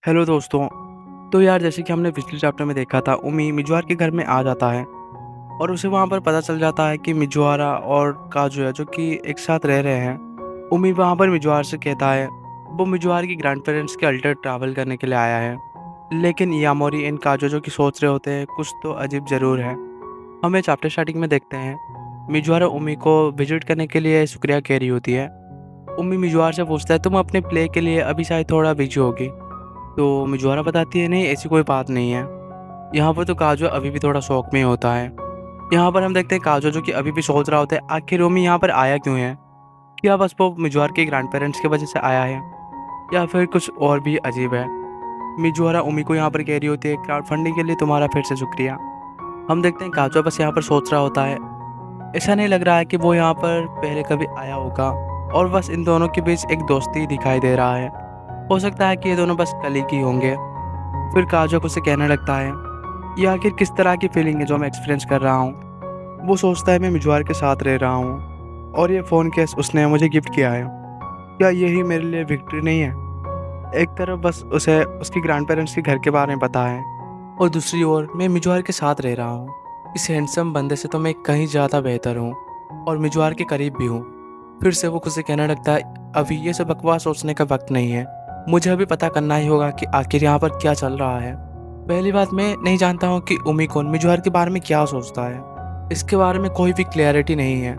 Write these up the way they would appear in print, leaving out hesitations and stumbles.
Hello दोस्तों। तो यार जैसे कि हमने पिछले चैप्टर में देखा था, उमी मिजुआर के घर में आ जाता है और उसे वहाँ पर पता चल जाता है कि मिजुआरा और काजू है जो कि एक साथ रह रहे हैं। उमी वहाँ पर मिजुआर से कहता है वो मिजुआर की ग्रैंड पेरेंट्स के अल्टर ट्रैवल करने के लिए आया है। लेकिन यामोरी इन काजू जो कि सोच रहे होते हैं कुछ तो अजीब ज़रूर है। हमें चैप्टर स्टार्टिंग में देखते हैं मिजुआरा उमी को विजिट करने के लिए शुक्रिया कह रही होती है। उमी मिजुआर से पूछता है तुम अपने प्ले के लिए अभी शायद थोड़ा बिजी होगी। तो मिजुआरा बताती है नहीं ऐसी कोई बात नहीं है। यहाँ पर तो काजू अभी भी थोड़ा शौक में होता है। यहाँ पर हम देखते हैं काजू जो कि अभी भी सोच रहा होता है आखिर रोमी यहाँ पर आया क्यों है। क्या बस वो मिजुआर के ग्रैंड पेरेंट्स की वजह से आया है या फिर कुछ और भी अजीब है। मिजुआरा उमी को यहाँ पर कह रही होती है क्राउड फंडिंग के लिए तुम्हारा फिर से शुक्रिया। हम देखते हैं काजू बस यहाँ पर सोच रहा होता है। ऐसा नहीं लग रहा है कि वो यहाँ पर पहले कभी आया होगा और बस इन दोनों के बीच एक दोस्ती दिखाई दे रहा है। हो सकता है कि ये दोनों बस कलीग ही होंगे। फिर काजोक उसे कहने लगता है ये आखिर किस तरह की फीलिंग है जो मैं एक्सपीरियंस कर रहा हूँ। वो सोचता है मैं मिजुआर के साथ रह रहा हूँ और ये फ़ोन केस उसने मुझे गिफ्ट किया है। क्या यही मेरे लिए विक्ट्री नहीं है। एक तरफ बस उसे उसके ग्रैंड पेरेंट्स के घर के बारे में पता है और दूसरी ओर मैं मिजुआर के साथ रह रहा हूँ। इस हैंडसम बंदे से तो मैं कहीं ज़्यादा बेहतर हूँ और मिजुआर के करीब भी हूँ। फिर से वो खुद से कहने लगता है अभी ये सब बकवास सोचने का वक्त नहीं है। मुझे अभी पता करना ही होगा कि आखिर यहाँ पर क्या चल रहा है। पहली बात मैं नहीं जानता हूँ कि उमी कौन मिजुआर के बारे में क्या सोचता है। इसके बारे में कोई भी क्लैरिटी नहीं है।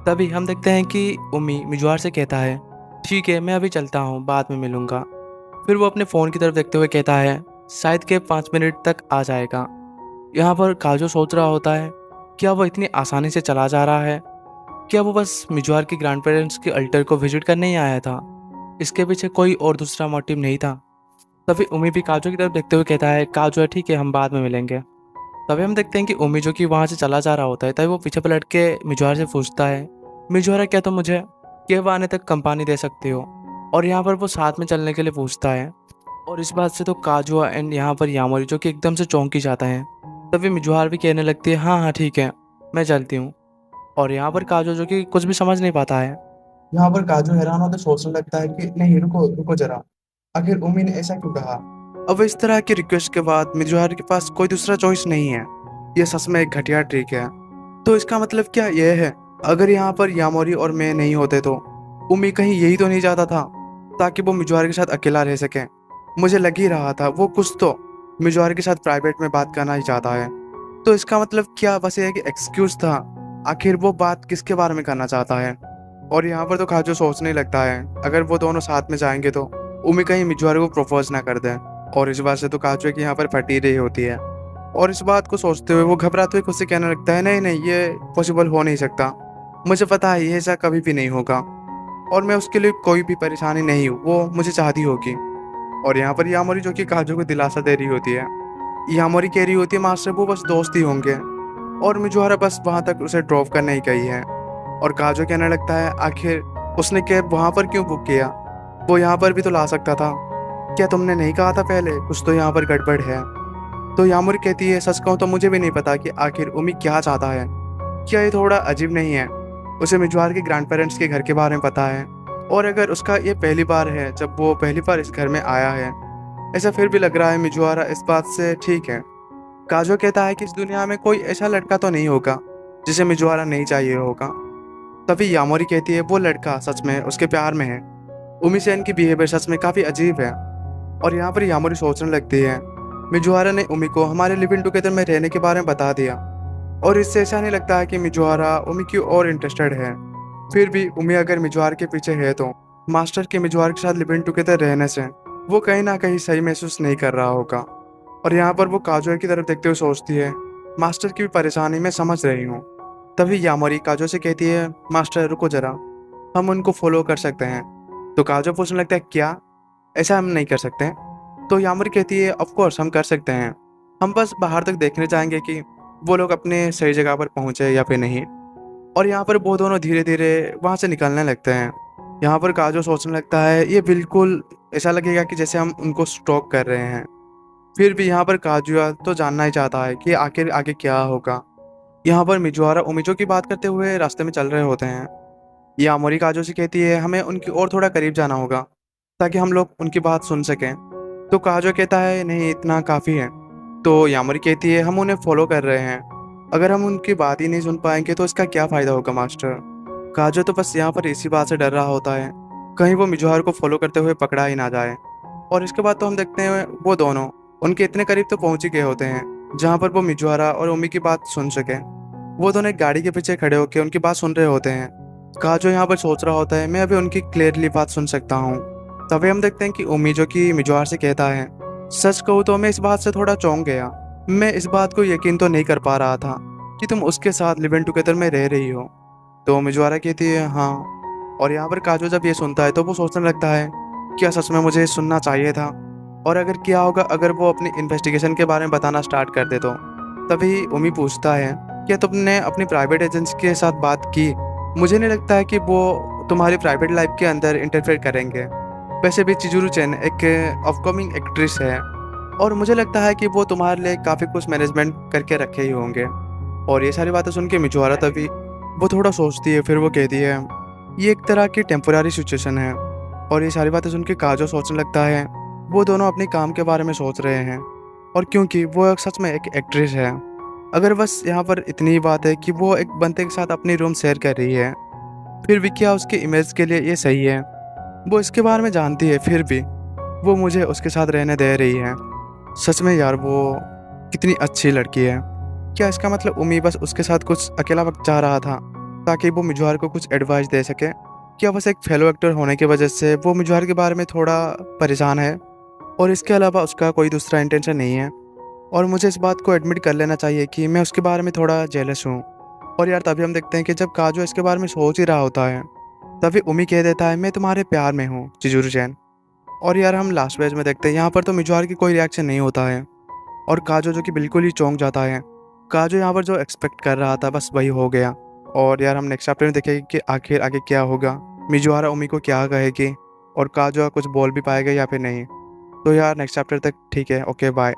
तभी हम देखते हैं कि उमी मिजुआर से कहता है ठीक है मैं अभी चलता हूँ बाद में मिलूंगा। फिर वो अपने फ़ोन की तरफ देखते हुए कहता है शायद के 5 मिनट तक आ जाएगा। यहाँ पर काजो सोच रहा होता है क्या वो इतनी आसानी से चला जा रहा है। क्या वो बस मिजुआर के ग्रैंड पेरेंट्स के अल्टर को विजिट करने ही आया था। इसके पीछे कोई और दूसरा मोटिव नहीं था। तभी उमी भी काजू की तरफ देखते हुए कहता है काजू है ठीक है हम बाद में मिलेंगे। तभी हम देखते हैं कि उमी जो कि वहाँ से चला जा रहा होता है तभी वो पीछे पलट के मिजुआर से पूछता है मिजुआरा क्या तुम मुझे केव आने तक कंपनी दे सकते हो। और यहाँ पर वो साथ में चलने के लिए पूछता है। और इस बात से तो काजू एंड यहाँ पर यामोरी जो कि एकदम से चौंकी जाता है। तभी मिजुआर भी कहने लगती है हाँ हाँ ठीक है मैं चलती हूँ। और यहाँ पर काजू जो कि कुछ भी समझ नहीं पाता है। यहाँ पर काजू हैरान होकर सोचने लगता है कि नहीं, रुको रुको जरा, आखिर उमी ने ऐसा क्यों कहा। अब इस तरह की रिक्वेस्ट के बाद मिजुआर के पास कोई दूसरा चॉइस नहीं है। यह सच में एक घटिया ट्रिक है। तो इसका मतलब क्या यह है अगर यहाँ पर यामोरी और मैं नहीं होते तो उमी कहीं यही तो नहीं चाहता था ताकि वो मिजुआर के साथ अकेला रह सके। मुझे लग ही रहा था वो कुछ तो मिजुआर के साथ प्राइवेट में बात करना ही चाहता है। तो इसका मतलब क्या बस ये एक एक्सक्यूज था। आखिर वो बात किसके बारे में करना चाहता है। और यहाँ पर तो काजू सोचने लगता है अगर वो दोनों साथ में जाएंगे तो उमी कहीं मिजुआर को प्रपोज ना कर दे। और इस बात से तो काजू की यहाँ पर फटी रही होती है। और इस बात को सोचते हुए वो घबराते हुए खुद से कहने लगता है नहीं नहीं ये पॉसिबल हो नहीं सकता। मुझे पता है ये ऐसा कभी भी नहीं होगा और मैं उसके लिए कोई भी परेशानी नहीं हूँ, वो मुझे चाहती होगी। और यहाँ पर यामोरी जो कि काजू को दिलासा दे रही होती है। यामोरी कह रही होती है मास्टर वो बस दोस्त ही होंगे और मिजुआरा बस वहाँ तक उसे ड्रॉप करने ही गई है। और काजू कहने लगता है आखिर उसने कैब वहाँ पर क्यों बुक किया, वो यहाँ पर भी तो ला सकता था। क्या तुमने नहीं कहा था पहले कुछ तो यहाँ पर गड़बड़ है। तो यामुर कहती है सच कहूँ तो मुझे भी नहीं पता कि आखिर उमी क्या चाहता है। क्या ये थोड़ा अजीब नहीं है। उसे मिजुआर के ग्रैंड पेरेंट्स के घर के बारे में पता है और अगर उसका ये पहली बार है जब वो पहली बार इस घर में आया है। ऐसा फिर भी लग रहा है मिजुआरा इस बात से ठीक है। काजो कहता है कि इस दुनिया में कोई ऐसा लड़का तो नहीं होगा जिसे मिजुआरा नहीं चाहिए होगा। तभी यामोरी कहती है वो लड़का सच में उसके प्यार में है। उमी सेन की बिहेवियर सच में काफ़ी अजीब है। और यहाँ पर यामोरी सोचने लगती है मिजुआरा ने उमी को हमारे लिव इन टुगेदर में रहने के बारे में बता दिया और इससे ऐसा नहीं लगता है कि मिजुआरा उमी की और इंटरेस्टेड है। फिर भी उमी अगर मिजुआर के पीछे है तो मास्टर के मिजुआर के साथ लिव इन टुगेदर रहने से वो कहीं ना कहीं सही महसूस नहीं कर रहा होगा। और यहाँ पर वो काजो की तरफ देखते हुए सोचती है मास्टर की भी परेशानी मैं समझ रही हूँ। तभी यामोरी काजो से कहती है मास्टर रुको जरा, हम उनको फॉलो कर सकते हैं। तो काजो पूछने लगता है क्या ऐसा हम नहीं कर सकते। तो यामोरी कहती है ऑफ कोर्स हम कर सकते हैं, हम बस बाहर तक देखने जाएंगे कि वो लोग अपने सही जगह पर पहुंचे या फिर नहीं। और यहाँ पर वो दोनों धीरे धीरे वहाँ से निकलने लगते हैं। यहाँ पर काजो सोचने लगता है ये बिल्कुल ऐसा लगेगा कि जैसे हम उनको स्टॉक कर रहे हैं। फिर भी यहाँ पर काजुआ तो जानना ही चाहता है कि आखिर आगे क्या होगा। यहाँ पर मिजुआरा उमिजो की बात करते हुए रास्ते में चल रहे होते हैं। यामोरी काजो से कहती है हमें उनकी और थोड़ा करीब जाना होगा ताकि हम लोग उनकी बात सुन सकें। तो काजो कहता है नहीं इतना काफ़ी है। तो यामोरी कहती है हम उन्हें फॉलो कर रहे हैं, अगर हम उनकी बात ही नहीं सुन पाएंगे तो इसका क्या फ़ायदा होगा मास्टर। काजो तो बस यहाँ पर इसी बात से डर रहा होता है कहीं वो मिजुहार को फॉलो करते हुए पकड़ा ही ना जाए। और इसके बाद तो हम देखते हैं वो दोनों उनके इतने करीब तो पहुंच ही गए होते हैं जहाँ पर वो मिजुआरा और उमी की बात सुन सके। वो दोनों एक गाड़ी के पीछे खड़े होकर उनकी बात सुन रहे होते हैं। काजो यहाँ पर सोच रहा होता है मैं अभी उनकी क्लियरली बात सुन सकता हूँ। तभी हम देखते हैं कि उमी जो कि मिजुआर से कहता है सच कहूँ तो मैं इस बात से थोड़ा चौंक गया। मैं इस बात को यकीन तो नहीं कर पा रहा था कि तुम उसके साथ लिव इन टुगेदर में रह रही हो। तो मिजुआरा कहती है हाँ। और यहाँ पर काजो जब ये सुनता है तो वो सोचने लगता है क्या सच में मुझे सुनना चाहिए था, और अगर क्या होगा अगर वो अपनी इन्वेस्टिगेशन के बारे में बताना स्टार्ट कर दे तो। तभी उमी पूछता है क्या तुमने अपनी प्राइवेट एजेंसी के साथ बात की। मुझे नहीं लगता है कि वो तुम्हारी प्राइवेट लाइफ के अंदर इंटरफेयर करेंगे। वैसे भी चिजुरू चेन एक अपकमिंग एक्ट्रेस है और मुझे लगता है कि वो तुम्हारे लिए काफ़ी कुछ मैनेजमेंट करके रखे ही होंगे। और ये सारी बातें सुन के मिजुआरा तभी वो थोड़ा सोचती है, फिर वो कहती है ये एक तरह की टेम्पोरारी सिचुएशन है। और ये सारी बातें सुन के काजो सोचने लगता है वो दोनों अपने काम के बारे में सोच रहे हैं, और क्योंकि वो सच में एक एक्ट्रेस है। अगर बस यहाँ पर इतनी ही बात है कि वो एक बंदे के साथ अपनी रूम शेयर कर रही है, फिर भी क्या उसके इमेज के लिए ये सही है। वो इसके बारे में जानती है फिर भी वो मुझे उसके साथ रहने दे रही है। सच में यार वो कितनी अच्छी लड़की है। क्या इसका मतलब उमी बस उसके साथ कुछ अकेला वक्त चाह रहा था ताकि वो मिजुआर को कुछ एडवाइस दे सके। क्या बस एक फेलो एक्टर होने की वजह से वो मिजुआर के बारे में थोड़ा परेशान है और इसके अलावा उसका कोई दूसरा इंटेंशन नहीं है। और मुझे इस बात को एडमिट कर लेना चाहिए कि मैं उसके बारे में थोड़ा जेलस हूँ। और यार तभी हम देखते हैं कि जब काजो इसके बारे में सोच ही रहा होता है तभी उमी कह देता है मैं तुम्हारे प्यार में हूँ चिजुरू चैन। और यार हम लास्ट पेज में देखते हैं यहाँ पर तो मिजुआर की कोई रिएक्शन नहीं होता है और काजो जो कि बिल्कुल ही चौंक जाता है। काजो यहाँ पर जो एक्सपेक्ट कर रहा था बस वही हो गया। और यार हम नेक्स्ट चैप्टर में देखेंगे कि आखिर आगे क्या होगा, मिजुआरा उमी को क्या कहेगी और काजो कुछ बोल भी पाएगा या फिर नहीं। तो यार नेक्स्ट चैप्टर तक ठीक है, ओके बाय।